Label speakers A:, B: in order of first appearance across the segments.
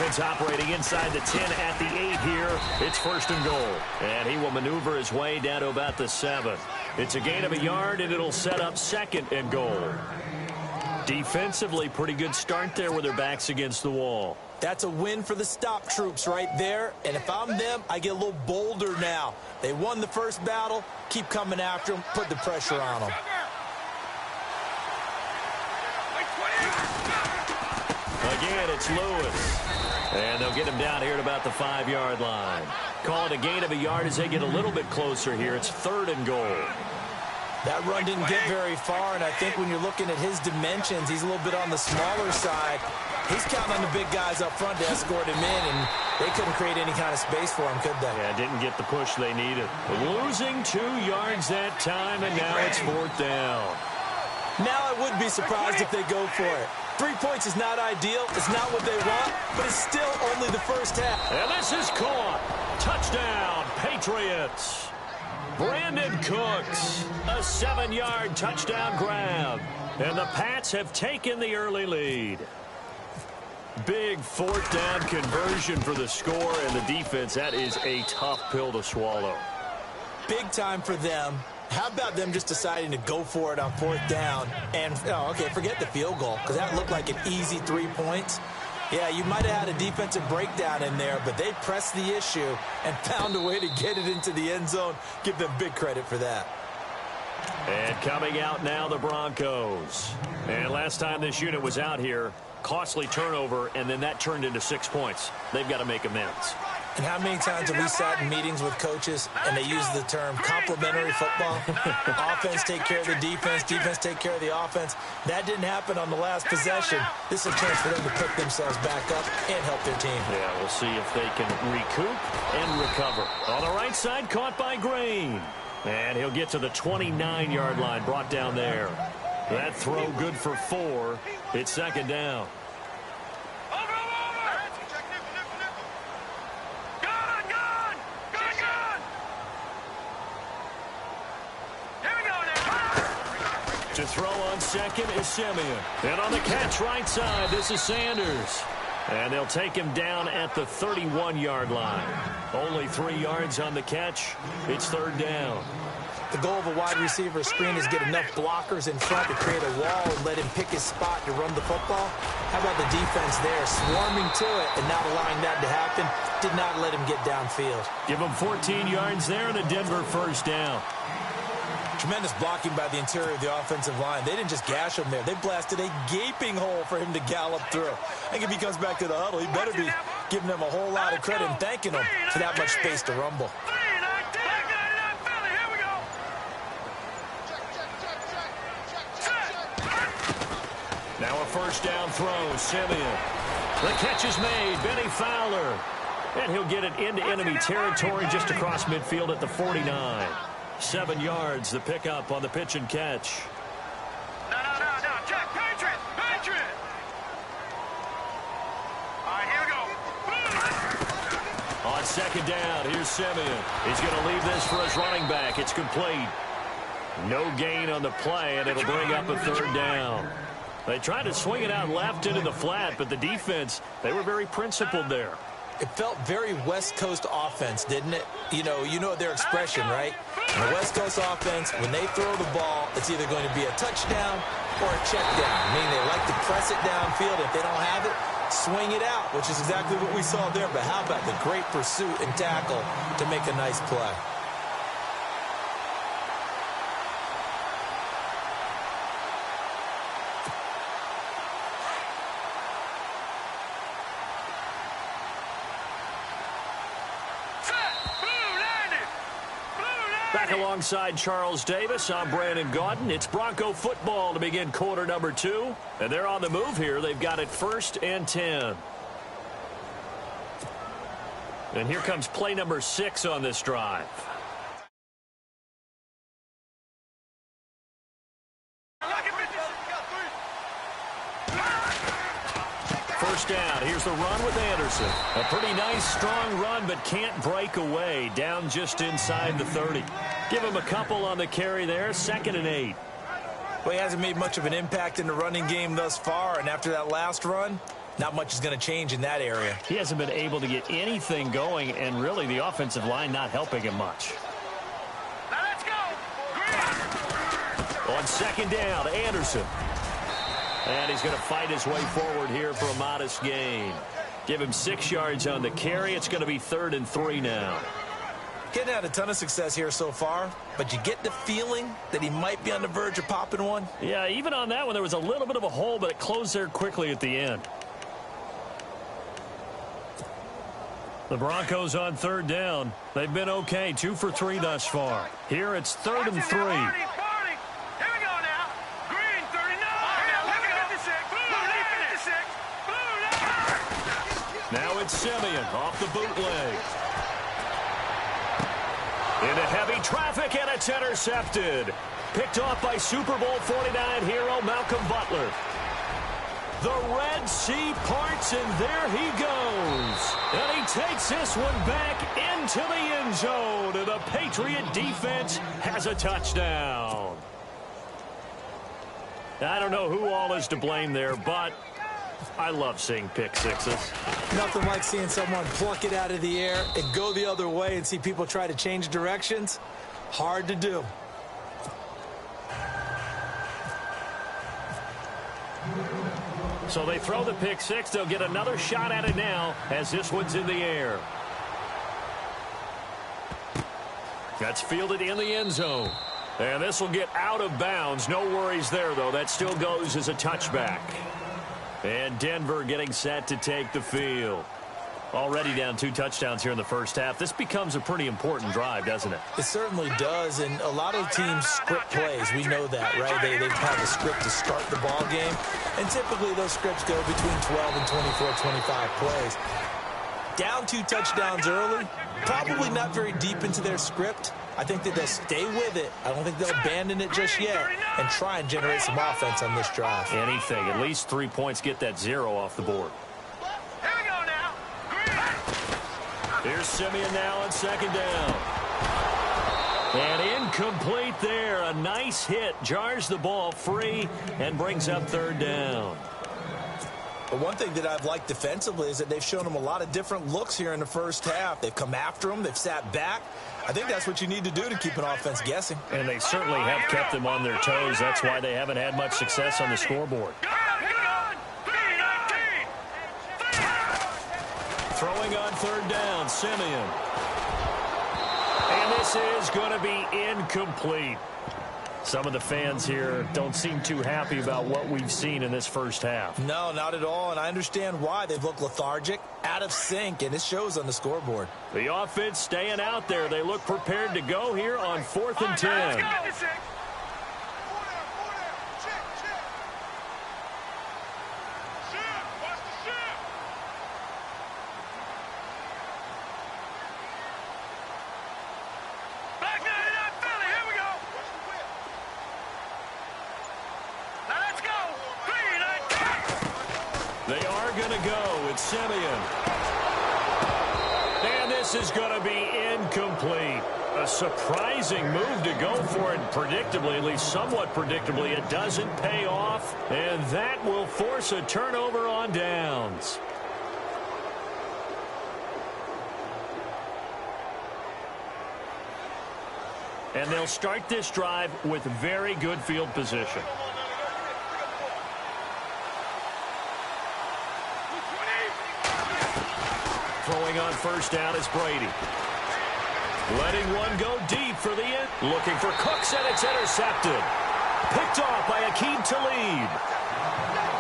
A: Defense operating inside the 10 at the 8 here. It's 1st and goal. And he will maneuver his way down to about the 7. It's a gain of a yard, and it'll set up 2nd and goal. Defensively, pretty good start there with their backs against the wall.
B: That's a win for the stop troops right there. And if I'm them, I get a little bolder now. They won the first battle. Keep coming after them. Put the pressure on them.
A: Again, it's Lewis. And they'll get him down here at about the 5-yard line. Call it a gain of a yard as they get a little bit closer here. It's 3rd and goal.
B: That run didn't get very far, and I think when you're looking at his dimensions, he's a little bit on the smaller side. He's counting on the big guys up front to escort him in, and they couldn't create any kind of space for him, could they?
A: Yeah, didn't get the push they needed. Losing 2 yards that time, and now it's 4th down.
B: Now I would be surprised if they go for it. 3 points is not ideal. It's not what they want, but it's still only the first half.
A: And this is caught. Touchdown, Patriots. Brandon Cooks, a 7-yard touchdown grab. And the Pats have taken the early lead. Big 4th down conversion for the score, and the defense, that is a tough pill to swallow.
B: Big time for them. How about them just deciding to go for it on 4th down? And, okay, forget the field goal, because that looked like an easy 3 points. Yeah, you might have had a defensive breakdown in there, but they pressed the issue and found a way to get it into the end zone. Give them big credit for that.
A: And coming out now, the Broncos. And last time this unit was out here, costly turnover, and then that turned into 6 points. They've got to make amends.
B: And how many times have we sat in meetings with coaches and they use the term complementary football? Offense take care of the defense, defense take care of the offense. That didn't happen on the last possession. This is a chance for them to pick themselves back up and help their team.
A: Yeah, we'll see if they can recoup and recover. On the right side, caught by Green. And he'll get to the 29-yard line, brought down there. That throw good for 4. It's 2nd down. To throw on 2nd is Simeon. And on the catch right side, this is Sanders. And they'll take him down at the 31-yard line. Only 3 yards on the catch. It's 3rd down.
B: The goal of a wide receiver screen is get enough blockers in front to create a wall and let him pick his spot to run the football. How about the defense there, swarming to it and not allowing that to happen? Did not let him get downfield.
A: Give him 14 yards there and a Denver 1st down.
B: Tremendous blocking by the interior of the offensive line. They didn't just gash him there. They blasted a gaping hole for him to gallop through. I think if he comes back to the huddle, he better be giving them a whole lot of credit and thanking them for that much space to rumble.
A: Now a 1st down throw, Simeon. The catch is made, Benny Fowler. And he'll get it into enemy territory just across midfield at the 49. 7 yards, the pickup on the pitch and catch.
C: No, Jack, Patriot. All right, here we go.
A: On 2nd down, here's Simeon. He's going to leave this for his running back. It's complete. No gain on the play, and it'll bring up a 3rd down. They tried to swing it out left into the flat, but the defense, they were very principled there.
B: It felt very West Coast offense, didn't it? You know their expression, right? In the West Coast offense, when they throw the ball, it's either going to be a touchdown or a check down. I mean, they like to press it downfield. If they don't have it, swing it out, which is exactly what we saw there. But how about the great pursuit and tackle to make a nice play?
A: Back alongside Charles Davis, I'm Brandon Gaudin. It's Bronco football to begin quarter number 2. And they're on the move here. They've got it 1st and 10. And here comes play number 6 on this drive. First down. Here's the run with Anderson. A pretty nice, strong run, but can't break away. Down just inside the 30. Give him a couple on the carry there. 2nd and 8.
B: Well, he hasn't made much of an impact in the running game thus far, and after that last run, Not much is going to change in that area.
A: He hasn't been able to get anything going, and really the offensive line not helping him much.
C: Now let's go. Green.
A: On second down, Anderson. And he's going to fight his way forward here for a modest gain. Give him 6 yards on the carry. It's going to be 3rd and 3 now.
B: Getting had a ton of success here so far, but you get the feeling that he might be on the verge of popping one.
A: Yeah, even on that one, there was a little bit of a hole, but it closed there quickly at the end. The Broncos on 3rd down. They've been okay, 2 for 3 thus far. Here it's 3rd and 3.
C: Here we go now. Green 39. Look at 56. Blue 56.
A: Now it's Simeon off the bootleg. Into heavy traffic, and it's intercepted. Picked off by Super Bowl 49 hero Malcolm Butler. The Red Sea parts, and there he goes. And he takes this one back into the end zone. And the Patriot defense has a touchdown. I don't know who all is to blame there, but I love seeing pick sixes.
B: Nothing like seeing someone pluck it out of the air and go the other way and see people try to change directions. Hard to do.
A: So they throw the pick six. They'll get another shot at it now as this one's in the air. That's fielded in the end zone. And this will get out of bounds. No worries there, though. That still goes as a touchback. And Denver getting set to take the field. Already down 2 touchdowns here in the first half. This becomes a pretty important drive, doesn't it?
B: It certainly does, and a lot of teams script plays. We know that, right? They have a script to start the ball game, and typically those scripts go between 12 and 24, 25 plays. Down 2 touchdowns early, probably not very deep into their script. I think that they'll stay with it. I don't think they'll abandon it just yet and try and generate some offense on this drive.
A: Anything. At least 3 points, get that 0 off the board.
C: Here we go now.
A: Here's Simeon now on second down. And incomplete there. A nice hit. Jars the ball free and brings up 3rd down.
B: But one thing that I've liked defensively is that they've shown them a lot of different looks here in the first half. They've come after them. They've sat back. I think that's what you need to do to keep an offense guessing.
A: And they certainly have kept them on their toes. That's why they haven't had much success on the scoreboard. Throwing on 3rd down, Simeon. And this is going to be incomplete. Some of the fans here don't seem too happy about what we've seen in this first half.
B: No, not at all, and I understand why. They've looked lethargic, out of sync, and it shows on the scoreboard.
A: The offense staying out there. They look prepared to go here on 4th and 10. They are going to go with Simeon. And this is going to be incomplete. A surprising move to go for it predictably, at least somewhat predictably. It doesn't pay off, and that will force a turnover on downs. And they'll start this drive with very good field position. Throwing on 1st down is Brady. Letting one go deep for the end. Looking for Cooks, and it's intercepted. Picked off by Aqib Talib.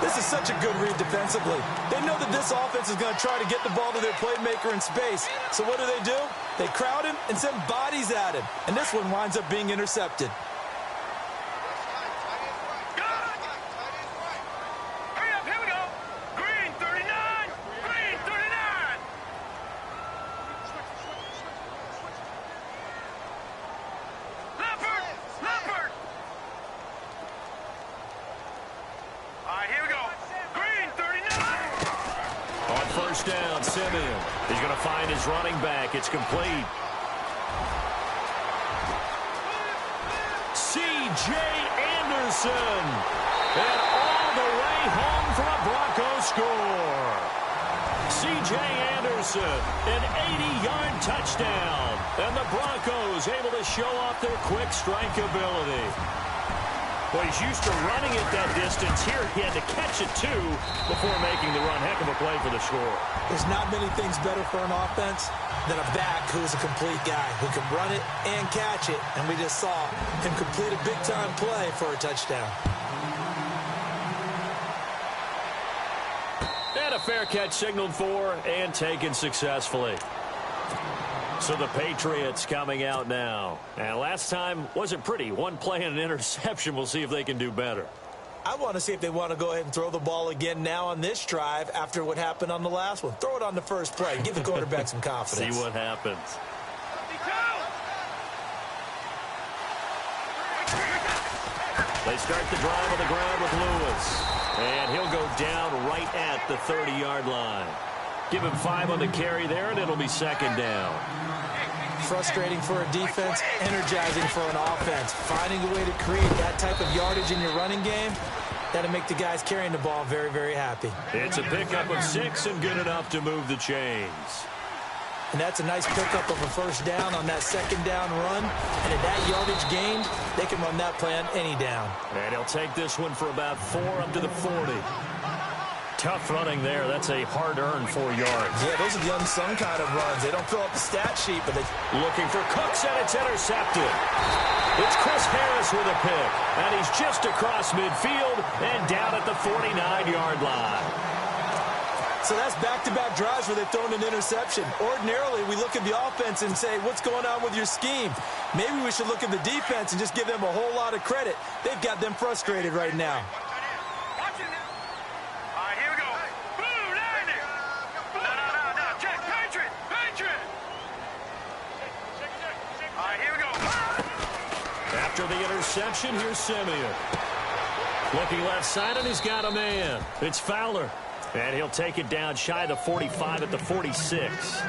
B: This is such a good read defensively. They know that this offense is going to try to get the ball to their playmaker in space. So what do? They crowd him and send bodies at him. And this one winds up being intercepted.
A: Down, Simeon. He's going to find his running back. It's complete. C.J. Anderson. And all the way home for a Broncos score. C.J. Anderson, an 80-yard touchdown. And the Broncos able to show off their quick strike ability. Well, he's used to running it that distance. Here he had to catch it, too, before making the run. Heck of a play for the score.
B: There's not many things better for an offense than a back who's a complete guy who can run it and catch it. And we just saw him complete a big-time play for a touchdown.
A: And a fair catch signaled for and taken successfully. So the Patriots coming out now. And last time wasn't pretty. One play and an interception. We'll see if they can do better.
B: I want to see if they want to go ahead and throw the ball again now on this drive after what happened on the last one. Throw it on the first play. Give the quarterback some confidence.
A: See what happens. They start the drive on the ground with Lewis. And he'll go down right at the 30-yard line. Give him 5 on the carry there, and it'll be second down.
B: Frustrating for a defense, energizing for an offense. Finding a way to create that type of yardage in your running game, that'll make the guys carrying the ball very, very happy.
A: It's a pickup of 6 and good enough to move the chains.
B: And that's a nice pickup of a first down on that second down run. And at that yardage gained, they can run that play on any down.
A: And he'll take this one for about 4 up to the 40. Tough running there. That's a hard-earned 4 yards.
B: Yeah, those are the unsung kind of runs. They don't fill up the stat sheet, but they...
A: Looking for Cooks, and it's intercepted. It's Chris Harris with a pick. And he's just across midfield and down at the 49-yard line.
B: So that's back-to-back drives where they've thrown an interception. Ordinarily, we look at the offense and say, what's going on with your scheme? Maybe we should look at the defense and just give them a whole lot of credit. They've got them frustrated right now.
A: After the interception, here's Simeon. Looking left side, and he's got a man. It's Fowler. And he'll take it down shy of the 45 at the 46.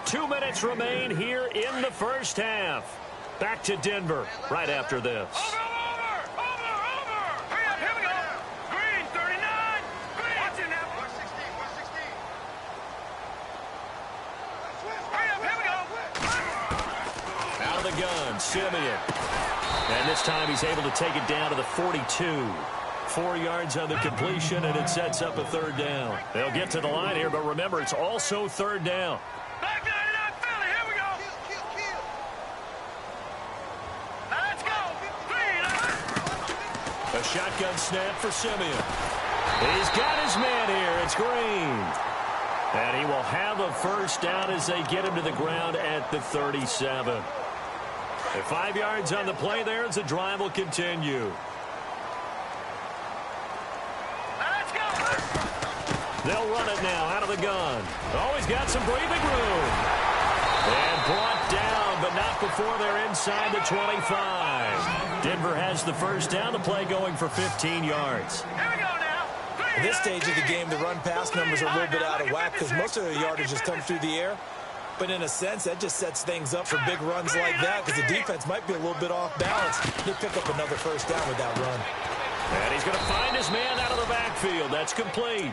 A: 2 minutes remain here in the first half. Back to Denver right after this.
C: Over! Hurry up, here we go. Green, 39. Green. Watch it now. 116. Hurry up, here we go.
A: Out of the gun, Simeon. And this time he's able to take it down to the 42. 4 yards on the completion, and it sets up a third down. They'll get to the line here, but remember, it's also third down.
C: Back 99, Philly, here we go. Let's go. Green.
A: A shotgun snap for Simeon. He's got his man here. It's Green. And he will have a first down as they get him to the ground at the 37. And 5 yards on the play there as the drive will continue. They'll run it now out of the gun. Oh, he's got some breathing room. And brought down, but not before they're inside the 25. Denver has the first down. The play going for 15 yards.
C: Here we go now.
B: At this stage of the game, the run-pass numbers are a little bit out of whack because most of the yardage has come through the air. But in a sense, that just sets things up for big runs like that because the defense might be a little bit off balance. They pick up another first down with that run.
A: And he's going to find his man out of the backfield. That's complete.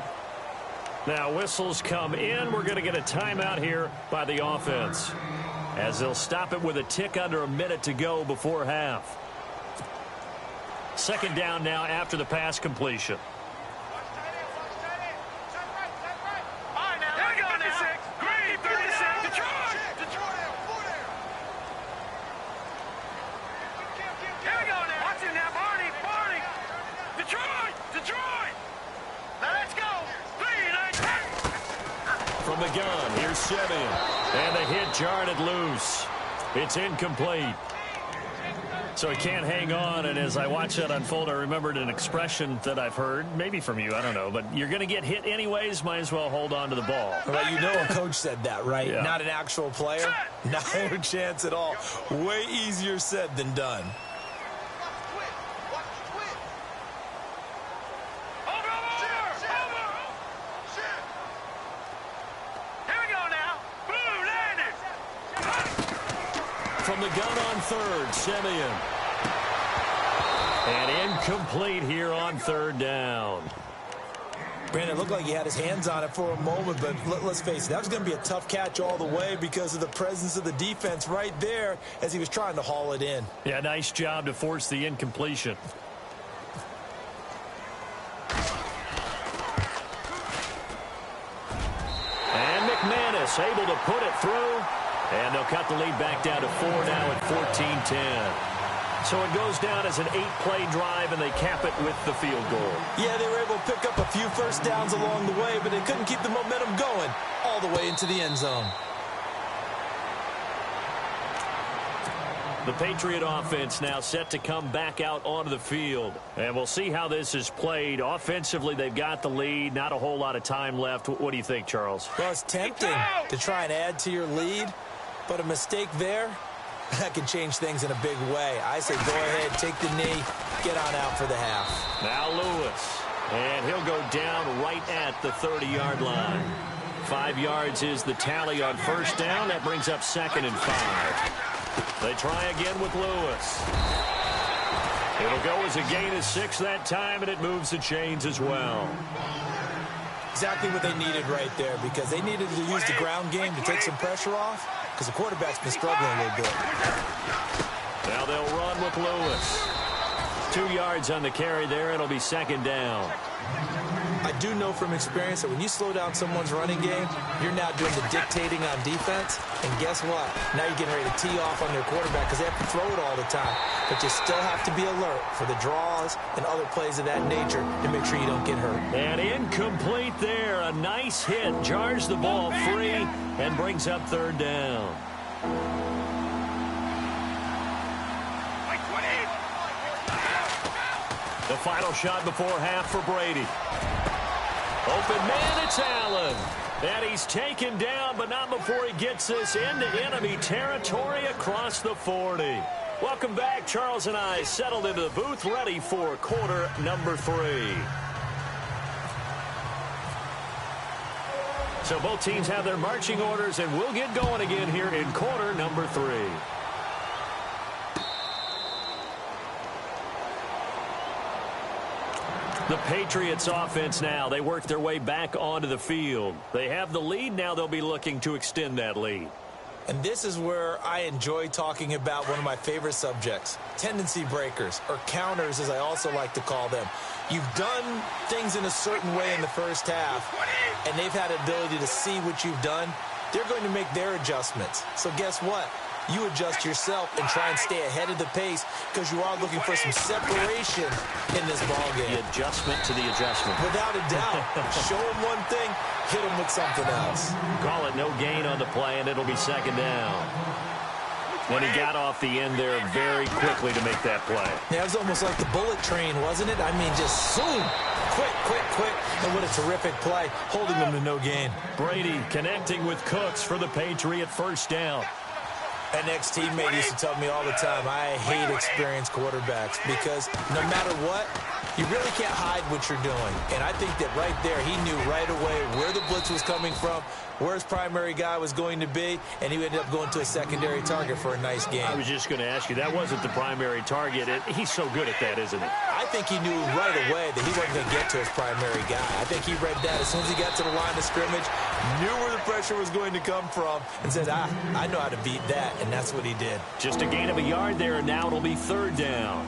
A: Now whistles come in. We're going to get a timeout here by the offense as they'll stop it with a tick under a minute to go before half. Second down now after the pass completion. From the gun, here's Simeon. And the hit jarred it loose. It's incomplete. So he can't hang on, and as I watch that unfold, I remembered an expression that I've heard, maybe from you, I don't know, but you're going to get hit anyways, might as well hold on to the ball.
B: Well, you know a coach said that, right?
A: Yeah.
B: Not an actual player. Not a chance at all. Way easier said than done.
A: From the gun on third, Simeon. And incomplete here on third down.
B: Brandon, it looked like he had his hands on it for a moment, but let's face it, that was going to be a tough catch all the way because of the presence of the defense right there as he was trying to haul it in.
A: Yeah, nice job to force the incompletion. And McManus able to put it through, and they'll cut the lead back down to 4 now at 14-10. So it goes down as an 8-play drive, and they cap it with the field goal.
B: Yeah, they were able to pick up a few first downs along the way, but they couldn't keep the momentum going all the way into the end zone.
A: The Patriot offense now set to come back out onto the field. And we'll see how this is played. Offensively, they've got the lead. Not a whole lot of time left. What do you think, Charles?
B: Well, it's tempting to try and add to your lead, but a mistake there, that can change things in a big way. I say go ahead, take the knee, get on out for the half.
A: Now Lewis, and he'll go down right at the 30-yard line. 5 yards is the tally on first down. That brings up 2nd and 5. They try again with Lewis. It'll go as a gain of 6 that time, and it moves the chains as well.
B: Exactly what they needed right there, because they needed to use the ground game to take some pressure off, because the quarterback's been struggling a little bit.
A: Now they'll run with Lewis. 2 yards on the carry there. It'll be 2nd down.
B: I do know from experience that when you slow down someone's running game, you're now doing the dictating on defense. And guess what? Now you're getting ready to tee off on their quarterback because they have to throw it all the time. But you still have to be alert for the draws and other plays of that nature to make sure you don't get hurt.
A: And incomplete there. A nice hit. Jars the ball free and brings up 3rd down. The final shot before half for Brady. Open man, it's Allen. And he's taken down, but not before he gets this into enemy territory across the 40. Welcome back. Charles and I settled into the booth, ready for quarter number 3. So both teams have their marching orders, and we'll get going again here in quarter number 3. The Patriots offense now, they work their way back onto the field. They have the lead. Now they'll be looking to extend that lead.
B: And this is where I enjoy talking about one of my favorite subjects, tendency breakers, or counters as I also like to call them. You've done things in a certain way in the first half, and they've had the ability to see what you've done. They're going to make their adjustments. So guess what? You adjust yourself and try and stay ahead of the pace because you are looking for some separation in this ballgame.
A: The adjustment to the adjustment.
B: Without a doubt. Show them one thing, hit them with something else.
A: Call it no gain on the play, and it'll be 2nd down. And he got off the end there very quickly to make that play.
B: Yeah, it was almost like the bullet train, wasn't it? I mean, just zoom. Quick, quick, quick. And what a terrific play, holding them to no gain.
A: Brady connecting with Cooks for the Patriot first down.
B: An ex-teammate used to tell me all the time, I hate experienced quarterbacks because no matter what, you really can't hide what you're doing. And I think that right there, he knew right away where the blitz was coming from, where his primary guy was going to be, and he ended up going to a secondary target for a nice game.
A: I was just going to ask you, that wasn't the primary target. He's so good at that, isn't he?
B: I think he knew right away that he wasn't going to get to his primary guy. I think he read that as soon as he got to the line of scrimmage, knew where the pressure was going to come from, and said, I know how to beat that, and that's what he did.
A: Just a gain of a yard there, and now it'll be 3rd down.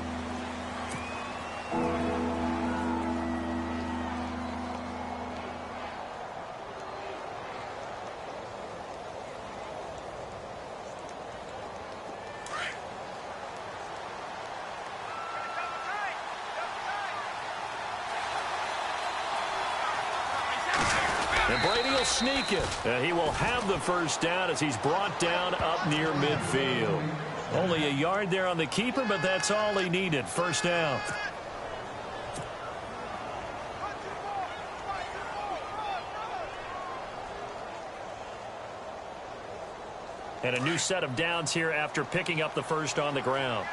A: And Brady will sneak it. He will have the first down as he's brought down up near midfield. Only a yard there on the keeper, but that's all he needed. First down. And a new set of downs here after picking up the first on the ground.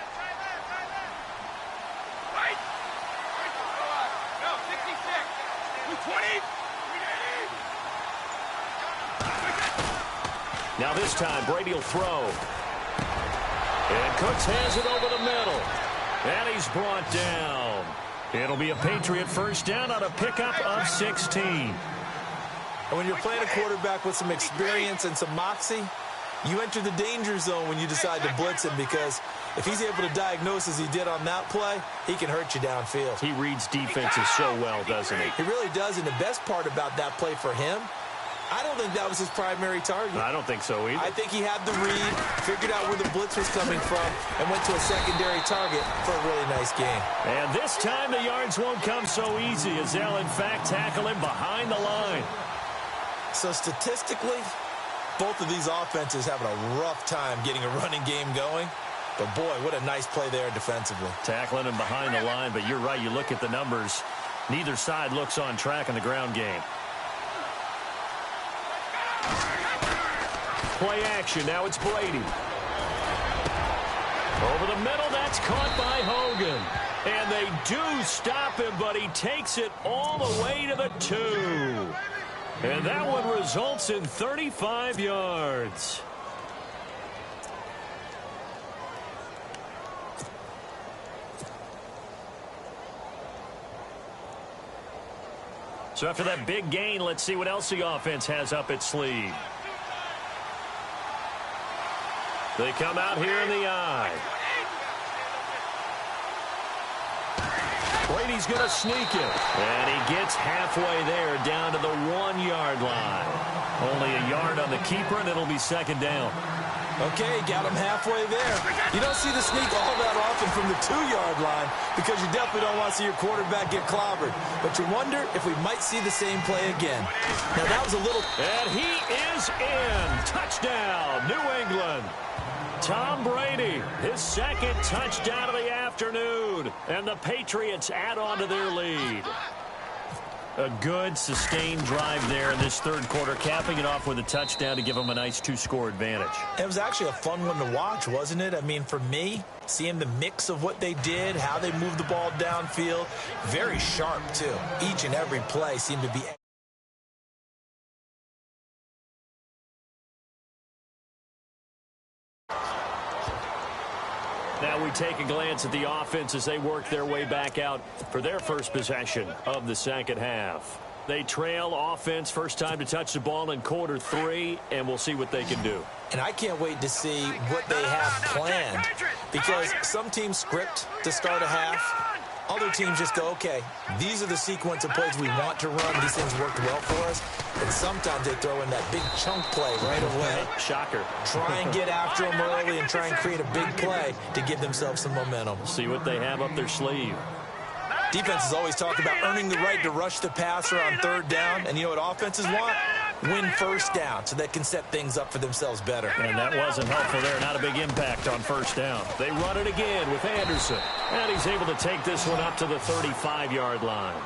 A: Now this time, Brady will throw. And Cooks has it over the middle. And he's brought down. It'll be a Patriot first down on a pickup of 16.
B: And when you're playing a quarterback with some experience and some moxie, you enter the danger zone when you decide to blitz him, because if he's able to diagnose as he did on that play, he can hurt you downfield.
A: He reads defenses so well, doesn't he?
B: He really does, and the best part about that play for him, I don't think that was his primary target.
A: I don't think so either.
B: I think he had the read, figured out where the blitz was coming from, and went to a secondary target for a really nice game. And
A: this time the yards won't come so easy, as they'll in fact tackle him behind the line.
B: So statistically, both of these offenses having a rough time getting a running game going. But boy, what a nice play there defensively.
A: Tackling him behind the line, but you're right, you look at the numbers. Neither side looks on track in the ground game. Play action, now it's Brady. Over the middle, that's caught by Hogan. And they do stop him, but he takes it all the way to the 2. And that one results in 35 yards. So after that big gain, let's see what else the offense has up its sleeve. They come out here in the eye. Brady's going to sneak it. And he gets halfway there down to the 1-yard line. Only a yard on the keeper, and it'll be second down.
B: Okay, got him halfway there. You don't see the sneak all that often from the 2-yard line, because you definitely don't want to see your quarterback get clobbered. But you wonder if we might see the same play again. Now, that was a little...
A: And he is in. Touchdown, New England. Tom Brady, his second touchdown of the afternoon. And the Patriots add on to their lead. A good, sustained drive there in this third quarter, capping it off with a touchdown to give them a nice 2-score advantage.
B: It was actually a fun one to watch, wasn't it? I mean, for me, seeing the mix of what they did, how they moved the ball downfield, very sharp, too. Each and every play seemed to be...
A: Now we take a glance at the offense as they work their way back out for their first possession of the second half. They trail offense, first time to touch the ball in quarter 3, and we'll see what they can do.
B: And I can't wait to see what they have planned, because some teams script to start a half. Other teams just go, okay, these are the sequence of plays we want to run. These things worked well for us. And sometimes they throw in that big chunk play right away.
A: Shocker.
B: Try and get after them early and try and create a big play to give themselves some momentum.
A: See what they have up their sleeve.
B: Defenses always talk about earning the right to rush the passer on third down. And you know what offenses want? Win first down so they can set things up for themselves better.
A: And that wasn't helpful there. Not a big impact on first down. They run it again with Anderson. And he's able to take this one up to the 35-yard line.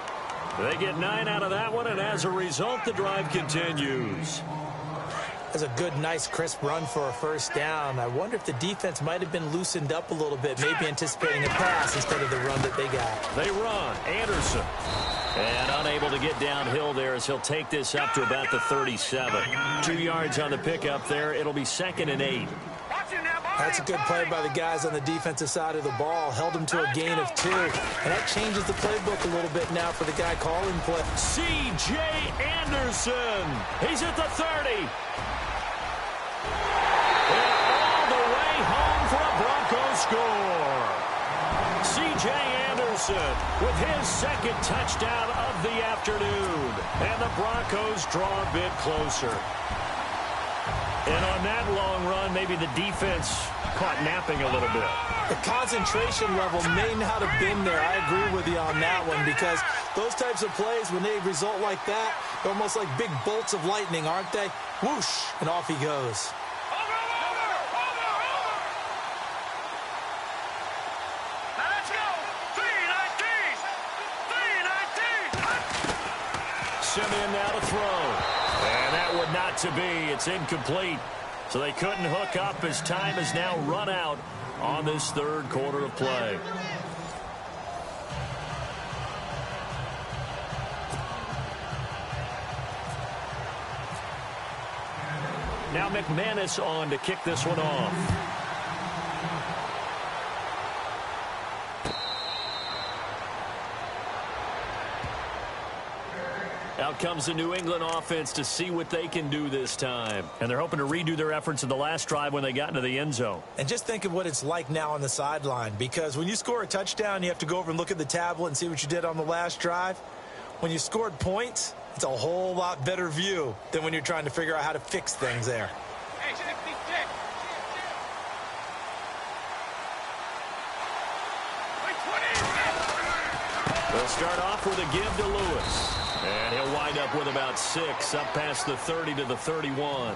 A: They get 9 out of that one, and as a result, the drive continues.
B: That's a good, nice, crisp run for a first down. I wonder if the defense might have been loosened up a little bit, maybe anticipating a pass instead of the run that they got.
A: They run. Anderson. And unable to get downhill there as he'll take this up to about the 37. 2 yards on the pickup there. It'll be 2nd and 8.
B: That's a good play by the guys on the defensive side of the ball. Held him to a gain of 2. And that changes the playbook a little bit now for the guy calling play.
A: C.J. Anderson. He's at the 30. And all the way home for a Broncos score. C.J. Anderson with his second touchdown of the afternoon. And the Broncos draw a bit closer. And on that long run, maybe the defense caught napping a little bit.
B: The concentration level may not have been there. I agree with you on that one, because those types of plays, when they result like that, they're almost like big bolts of lightning, aren't they? Whoosh, and off he goes.
C: Let's go. 3-19.
A: Simeon now to throw. And that would not to be. It's incomplete. So they couldn't hook up as time has now run out on this third quarter of play. Now McManus on to kick this one off. comes the New England offense to see what they can do this time. And they're hoping to redo their efforts in the last drive when they got into the end zone.
B: And just think of what it's like now on the sideline, because when you score a touchdown, you have to go over and look at the tablet and see what you did on the last drive. When you scored points, it's a whole lot better view than when you're trying to figure out how to fix things there.
A: They'll start off with a give to Lewis. And he'll wind up with about 6, up past the 30 to the 31.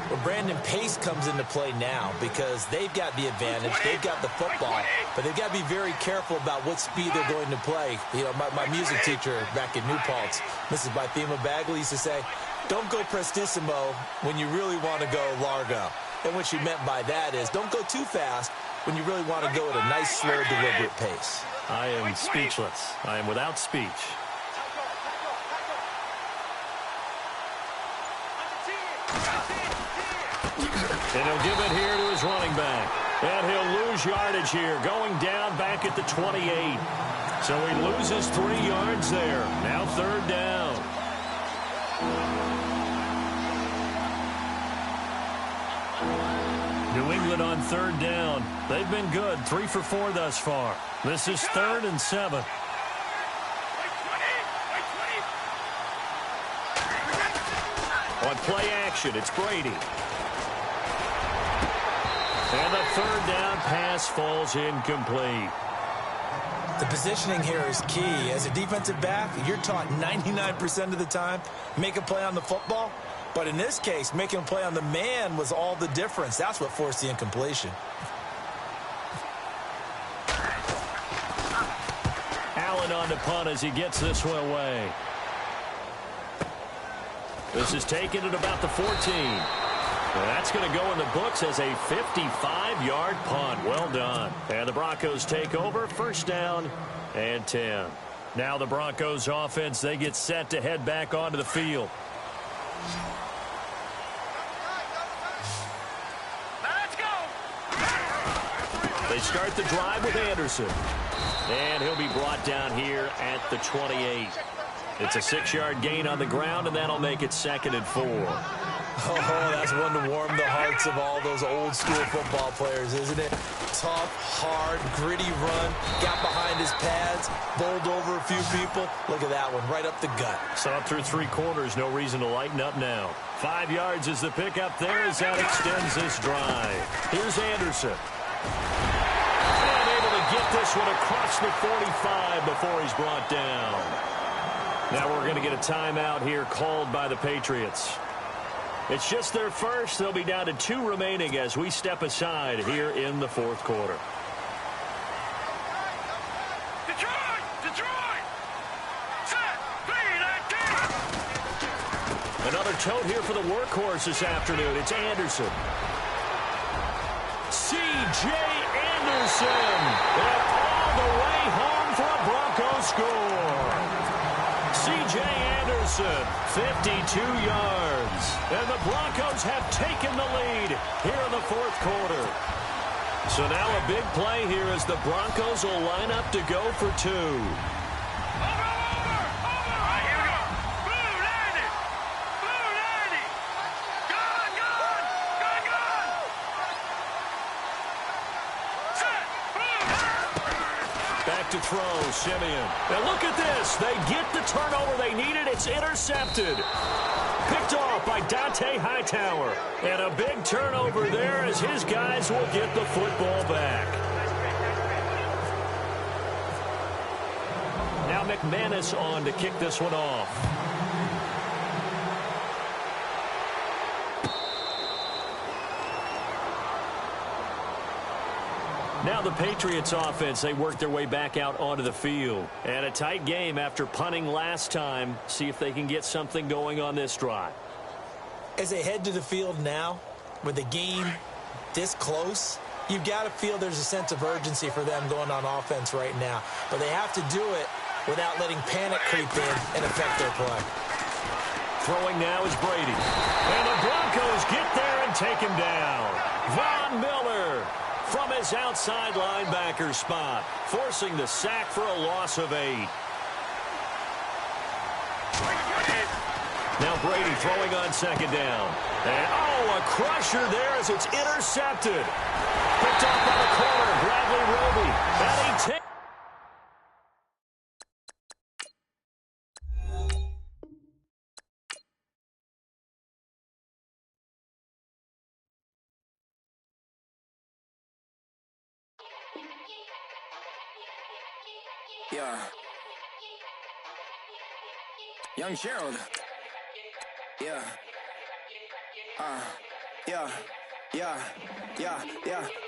B: Well, Brandon, pace comes into play now because they've got the advantage. They've got the football, but they've got to be very careful about what speed they're going to play. You know, my music teacher back in New Paltz, Mrs. Bythema Bagley, used to say, don't go prestissimo when you really want to go largo. And what she meant by that is don't go too fast when you really want to go at a nice, slow, deliberate pace.
A: I am speechless. I am without speech. And he'll give it here to his running back. And he'll lose yardage here, going down back at the 28. So he loses 3 yards there. Now 3rd down. New England on 3rd down. They've been good, 3 for 4 thus far. This is 3rd and 7. On play action, it's Brady. And the 3rd down pass falls incomplete.
B: The positioning here is key. As a defensive back, you're taught 99% of the time, make a play on the football. But in this case, making a play on the man was all the difference. That's what forced the incompletion.
A: Allen on the punt as he gets this one away. This is taken at about the 14. Well, that's going to go in the books as a 55-yard punt. Well done. And the Broncos take over, 1st down and 10. Now the Broncos offense, they get set to head back onto the field.
C: Let's go.
A: They start the drive with Anderson. And he'll be brought down here at the 28. It's a 6-yard gain on the ground, and that'll make it 2nd and 4.
B: Oh, that's one to warm the hearts of all those old-school football players, isn't it? Tough, hard, gritty run, got behind his pads, bowled over a few people. Look at that one, right up the gut.
A: So up through 3 quarters, no reason to lighten up now. 5 yards is the pickup there as that extends this drive. Here's Anderson. And able to get this one across the 45 before he's brought down. Now we're going to get a timeout here called by the Patriots. It's just their first. They'll be down to 2 remaining as we step aside here in the 4th quarter.
C: Detroit! Set!
A: Another tote here for the workhorse this afternoon. It's Anderson. C.J. Anderson. And all the way home for a Broncos score. C.J. Anderson, 52 yards. And the Broncos have taken the lead here in the 4th quarter. So now a big play here as the Broncos will line up to go for 2.
C: Over! All right, here we go. Blue 90! Blue 90! Gone! Set! Blue!
A: Back to throw, Simeon. Now look at this. They get the turnover they needed. It's intercepted. Picked off by Dante Hightower. And a big turnover there as his guys will get the football back. Now McManus on to kick this one off. Now the Patriots offense, they work their way back out onto the field. And a tight game after punting last time. See if they can get something going on this drive.
B: As they head to the field now, with the game this close, you've got to feel there's a sense of urgency for them going on offense right now. But they have to do it without letting panic creep in and affect their play.
A: Throwing now is Brady. And the Broncos get there and take him down. Von Miller from his outside linebacker spot, forcing the sack for a loss of 8. Brady throwing on second down. And, a crusher there as it's intercepted. Picked off by the corner, Bradley Roby. And he takes...
D: Yeah. Young Gerald. Yeah.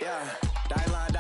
D: Yeah. Die line